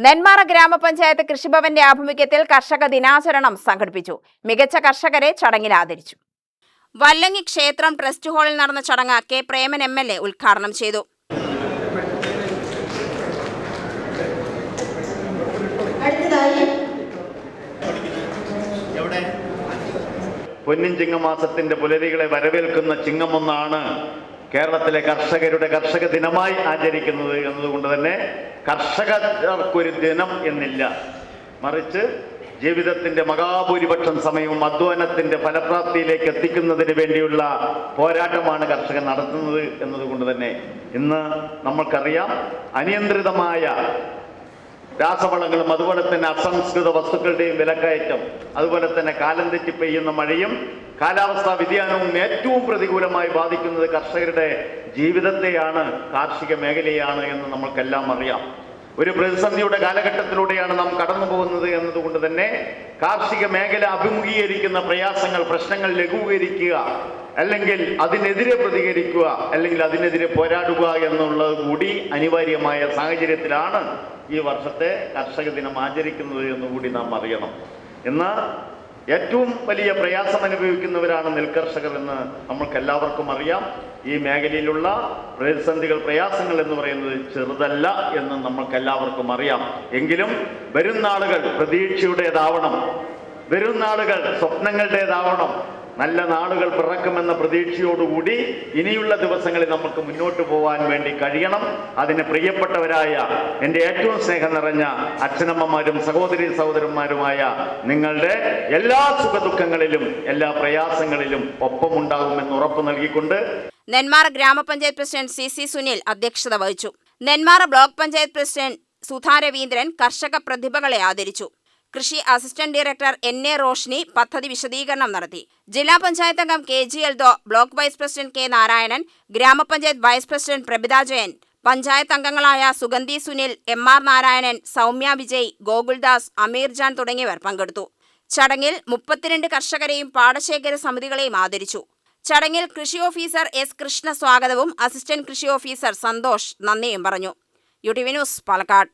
നെന്മാറ ഗ്രാമപഞ്ചായത്ത് കൃഷിഭവന്റെ ആഭിമുഖ്യത്തിൽ കർഷക ദിനാചരണം സംഘടിപ്പിച്ചു. മികച്ച കർഷകരെ ചടങ്ങിൽ ആദരിച്ചു. വല്ലങ്ങി ക്ഷേത്രം ട്രസ്റ്റ് ഹാളിൽ നടന്ന ചടങ്ങ് കെ പ്രേമൻ MLA ഉദ്ഘാടനം ചെയ്തു. പൊന്നിൻ ചിങ്ങമാസത്തിന്റെ പുലരികളെ വരവേൽക്കുന്ന ചിങ്ങമൊന്നാണ് കേരളത്തിലെ കർഷകരുടെ കർഷക ദിനമായി ആചരിക്കുന്നത് എന്നതുകൊണ്ട് തന്നെ കർഷകർക്കൊരു ദിനം എന്നില്ല, മറിച്ച് ജീവിതത്തിന്റെ മഹാഭൂരിപക്ഷം സമയവും അധ്വാനത്തിന്റെ ഫലപ്രാപ്തിയിലേക്ക് എത്തിക്കുന്നതിന് വേണ്ടിയുള്ള പോരാട്ടമാണ് കർഷകർ നടത്തുന്നത് എന്നതുകൊണ്ട് തന്നെ ഇന്ന് നമ്മൾക്കറിയാം, അനിയന്ത്രിതമായ രാസവളങ്ങളും അതുപോലെ തന്നെ അസംസ്കൃത വസ്തുക്കളുടെയും വിലക്കയറ്റം, അതുപോലെ തന്നെ കാലം തെറ്റി പെയ്യുന്ന മഴയും കാലാവസ്ഥാ വ്യതിയാനവും ഏറ്റവും പ്രതികൂലമായി ബാധിക്കുന്നത് കർഷകരുടെ ജീവിതത്തെയാണ്, കാർഷിക മേഖലയാണ് എന്ന് നമ്മൾക്കെല്ലാം അറിയാം. ഒരു പ്രതിസന്ധിയുടെ കാലഘട്ടത്തിലൂടെയാണ് നാം കടന്നു പോകുന്നത് എന്നതുകൊണ്ട് തന്നെ കാർഷിക മേഖല അഭിമുഖീകരിക്കുന്ന പ്രയാസങ്ങൾ, പ്രശ്നങ്ങൾ ലഘൂകരിക്കുക, അല്ലെങ്കിൽ അതിനെതിരെ പ്രതികരിക്കുക, അല്ലെങ്കിൽ അതിനെതിരെ പോരാടുക എന്നുള്ളത് കൂടി അനിവാര്യമായ സാഹചര്യത്തിലാണ് ഈ വർഷത്തെ കർഷക ദിനം ആചരിക്കുന്നത് എന്നുകൂടി നാം അറിയണം. എന്നാൽ ഏറ്റവും വലിയ പ്രയാസം അനുഭവിക്കുന്നവരാണ് നെൽകർഷകർ എന്ന് നമ്മൾക്കെല്ലാവർക്കും അറിയാം. ഈ മേഖലയിലുള്ള പ്രതിസന്ധികൾ, പ്രയാസങ്ങൾ എന്ന് പറയുന്നത് ചെറുതല്ല എന്ന് നമ്മൾക്കെല്ലാവർക്കും അറിയാം. എങ്കിലും വരും നാളുകൾ പ്രതീക്ഷയുടേതാവണം, വരും നാളുകൾ സ്വപ്നങ്ങളുടേതാവണം. നല്ല നാളുകൾ പിറക്കുമെന്ന പ്രതീക്ഷയോടുകൂടി ഇനിയുള്ള ദിവസങ്ങളിൽ നമുക്ക് മുന്നോട്ട് പോകാൻ വേണ്ടി കഴിയണം. അതിന് പ്രിയപ്പെട്ടവരായ എൻ്റെ ഏറ്റവും സ്നേഹം നിറഞ്ഞ അച്ഛനമ്മമാരും സഹോദരി സഹോദരന്മാരുമായ നിങ്ങളുടെ എല്ലാ സുഖദുഃഖങ്ങളിലും എല്ലാ പ്രയാസങ്ങളിലും ഒപ്പമുണ്ടാകുമെന്ന് ഉറപ്പ് നൽകിക്കൊണ്ട് നെന്മാറ ഗ്രാമപഞ്ചായത്ത് പ്രസിഡന്റ് CC സുനിൽ അധ്യക്ഷത വഹിച്ചു. നെന്മാറ ബ്ലോക്ക് പഞ്ചായത്ത് പ്രസിഡന്റ് സുധാ രവീന്ദ്രൻ കർഷക പ്രതിഭകളെ ആദരിച്ചു. കൃഷി അസിസ്റ്റന്റ് ഡയറക്ടർ NA റോഷ്നി പദ്ധതി വിശദീകരണം നടത്തി. ജില്ലാ പഞ്ചായത്ത് അംഗം KG Eldho, block vice president K Narayanan, ഗ്രാമപഞ്ചായത്ത് വൈസ് പ്രസിഡന്റ് പ്രഭിത ജയൻ, പഞ്ചായത്ത് അംഗങ്ങളായ സുഗന്ധി സുനിൽ, MR നാരായണൻ, സൗമ്യ വിജയ്, ഗോകുൽദാസ്, അമീർ ജാൻ തുടങ്ങിയവർ പങ്കെടുത്തു. ചടങ്ങിൽ 32 കർഷകരെയും പാടശേഖര സമിതികളെയും ആദരിച്ചു. ചടങ്ങിൽ കൃഷി ഓഫീസർ S കൃഷ്ണ സ്വാഗതവും അസിസ്റ്റന്റ് കൃഷി ഓഫീസർ സന്തോഷ് നന്ദിയും പറഞ്ഞു. UTV news, Palakkad.